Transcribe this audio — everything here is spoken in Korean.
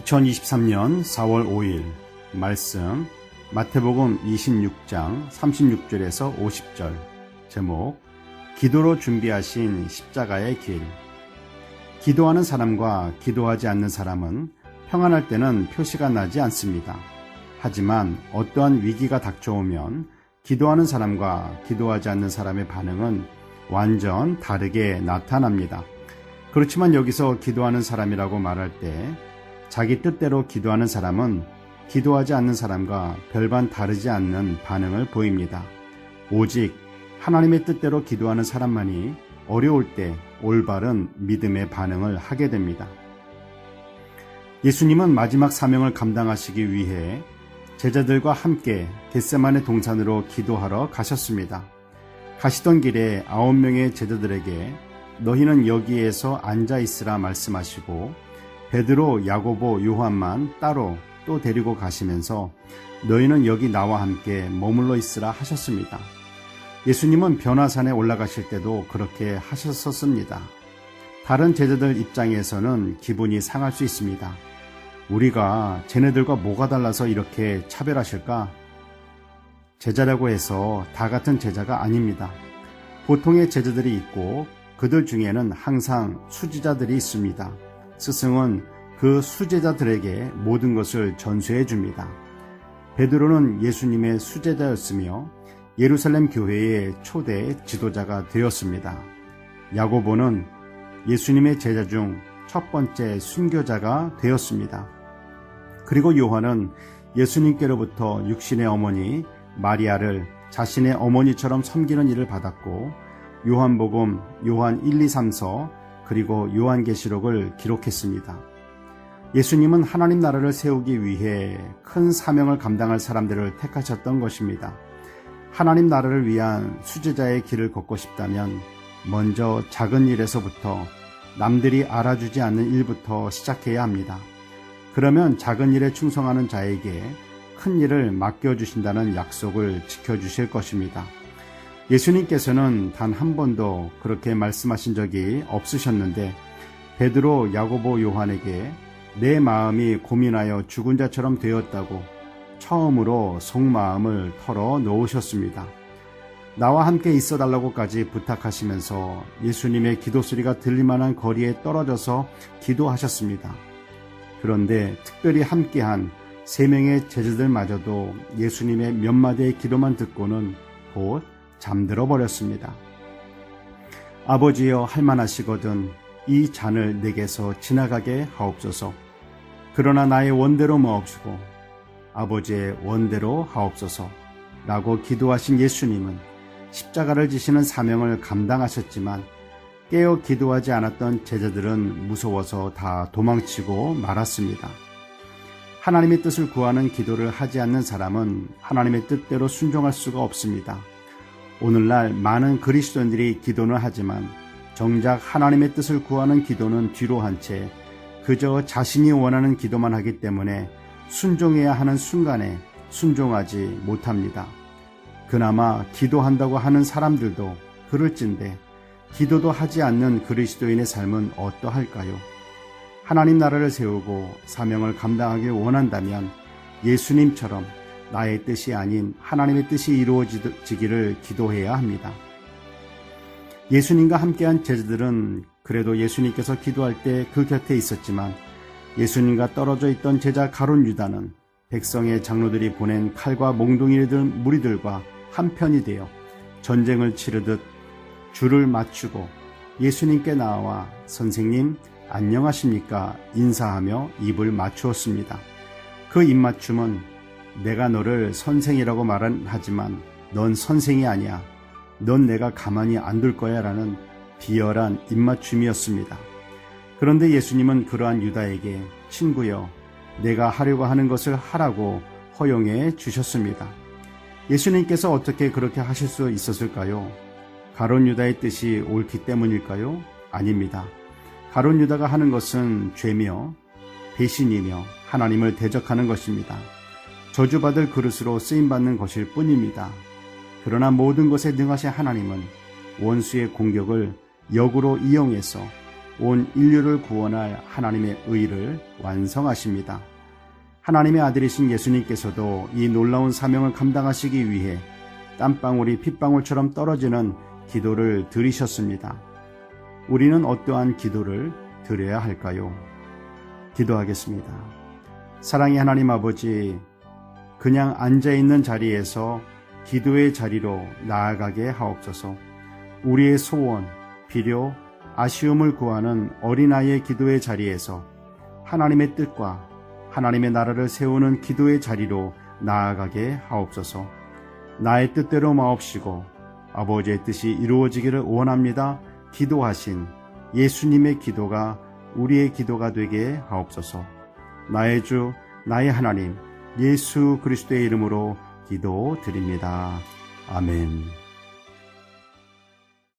2023년 4월 5일 말씀 마태복음 26장 36절에서 50절 제목 기도로 준비하신 십자가의 길. 기도하는 사람과 기도하지 않는 사람은 평안할 때는 표시가 나지 않습니다. 하지만 어떠한 위기가 닥쳐오면 기도하는 사람과 기도하지 않는 사람의 반응은 완전 다르게 나타납니다. 그렇지만 여기서 기도하는 사람이라고 말할 때 자기 뜻대로 기도하는 사람은 기도하지 않는 사람과 별반 다르지 않는 반응을 보입니다. 오직 하나님의 뜻대로 기도하는 사람만이 어려울 때 올바른 믿음의 반응을 하게 됩니다. 예수님은 마지막 사명을 감당하시기 위해 제자들과 함께 겟세마네 동산으로 기도하러 가셨습니다. 가시던 길에 9명의 제자들에게 너희는 여기에서 앉아 있으라 말씀하시고 베드로, 야고보, 요한만 따로 또 데리고 가시면서 너희는 여기 나와 함께 머물러 있으라 하셨습니다. 예수님은 변화산에 올라가실 때도 그렇게 하셨었습니다. 다른 제자들 입장에서는 기분이 상할 수 있습니다. 우리가 쟤네들과 뭐가 달라서 이렇게 차별하실까? 제자라고 해서 다 같은 제자가 아닙니다. 보통의 제자들이 있고 그들 중에는 항상 수지자들이 있습니다. 스승은 그 수제자들에게 모든 것을 전수해 줍니다. 베드로는 예수님의 수제자였으며 예루살렘 교회의 초대 지도자가 되었습니다. 야고보는 예수님의 제자 중 첫 번째 순교자가 되었습니다. 그리고 요한은 예수님께로부터 육신의 어머니 마리아를 자신의 어머니처럼 섬기는 일을 받았고 요한복음, 요한 1, 2, 3서 그리고 요한계시록을 기록했습니다. 예수님은 하나님 나라를 세우기 위해 큰 사명을 감당할 사람들을 택하셨던 것입니다. 하나님 나라를 위한 수제자의 길을 걷고 싶다면 먼저 작은 일에서부터 남들이 알아주지 않는 일부터 시작해야 합니다. 그러면 작은 일에 충성하는 자에게 큰 일을 맡겨주신다는 약속을 지켜주실 것입니다. 예수님께서는 단 한 번도 그렇게 말씀하신 적이 없으셨는데 베드로, 야고보, 요한에게 내 마음이 고민하여 죽은 자처럼 되었다고 처음으로 속마음을 털어 놓으셨습니다. 나와 함께 있어 달라고까지 부탁하시면서 예수님의 기도 소리가 들릴 만한 거리에 떨어져서 기도하셨습니다. 그런데 특별히 함께한 3명의 제자들마저도 예수님의 몇 마디의 기도만 듣고는 곧 잠들어 버렸습니다. 아버지여 할만하시거든 이 잔을 내게서 지나가게 하옵소서. 그러나 나의 원대로 마옵시고 아버지의 원대로 하옵소서 라고 기도하신 예수님은 십자가를 지시는 사명을 감당하셨지만 깨어 기도하지 않았던 제자들은 무서워서 다 도망치고 말았습니다. 하나님의 뜻을 구하는 기도를 하지 않는 사람은 하나님의 뜻대로 순종할 수가 없습니다. 오늘날 많은 그리스도인들이 기도는 하지만 정작 하나님의 뜻을 구하는 기도는 뒤로 한 채 그저 자신이 원하는 기도만 하기 때문에 순종해야 하는 순간에 순종하지 못합니다. 그나마 기도한다고 하는 사람들도 그럴진데 기도도 하지 않는 그리스도인의 삶은 어떠할까요? 하나님 나라를 세우고 사명을 감당하길 원한다면 예수님처럼 나의 뜻이 아닌 하나님의 뜻이 이루어지기를 기도해야 합니다. 예수님과 함께한 제자들은 그래도 예수님께서 기도할 때 그 곁에 있었지만 예수님과 떨어져 있던 제자 가룟 유다는 백성의 장로들이 보낸 칼과 몽둥이를 든 무리들과 한편이 되어 전쟁을 치르듯 줄을 맞추고 예수님께 나와 선생님 안녕하십니까 인사하며 입을 맞추었습니다. 그 입맞춤은 내가 너를 선생이라고 말은 하지만 넌 선생이 아니야. 넌 내가 가만히 안 둘 거야 라는 비열한 입맞춤이었습니다. 그런데 예수님은 그러한 유다에게 친구여 내가 하려고 하는 것을 하라고 허용해 주셨습니다. 예수님께서 어떻게 그렇게 하실 수 있었을까요? 가룟 유다의 뜻이 옳기 때문일까요? 아닙니다. 가룟 유다가 하는 것은 죄며 배신이며 하나님을 대적하는 것입니다. 저주받을 그릇으로 쓰임받는 것일 뿐입니다. 그러나 모든 것에 능하신 하나님은 원수의 공격을 역으로 이용해서 온 인류를 구원할 하나님의 의를 완성하십니다. 하나님의 아들이신 예수님께서도 이 놀라운 사명을 감당하시기 위해 땀방울이 핏방울처럼 떨어지는 기도를 드리셨습니다. 우리는 어떠한 기도를 드려야 할까요? 기도하겠습니다. 사랑의 하나님 아버지, 그냥 앉아있는 자리에서 기도의 자리로 나아가게 하옵소서. 우리의 소원, 필요, 아쉬움을 구하는 어린아이의 기도의 자리에서 하나님의 뜻과 하나님의 나라를 세우는 기도의 자리로 나아가게 하옵소서. 나의 뜻대로 마옵시고 아버지의 뜻이 이루어지기를 원합니다. 기도하신 예수님의 기도가 우리의 기도가 되게 하옵소서. 나의 주, 나의 하나님, 예수 그리스도의 이름으로 기도드립니다. 아멘.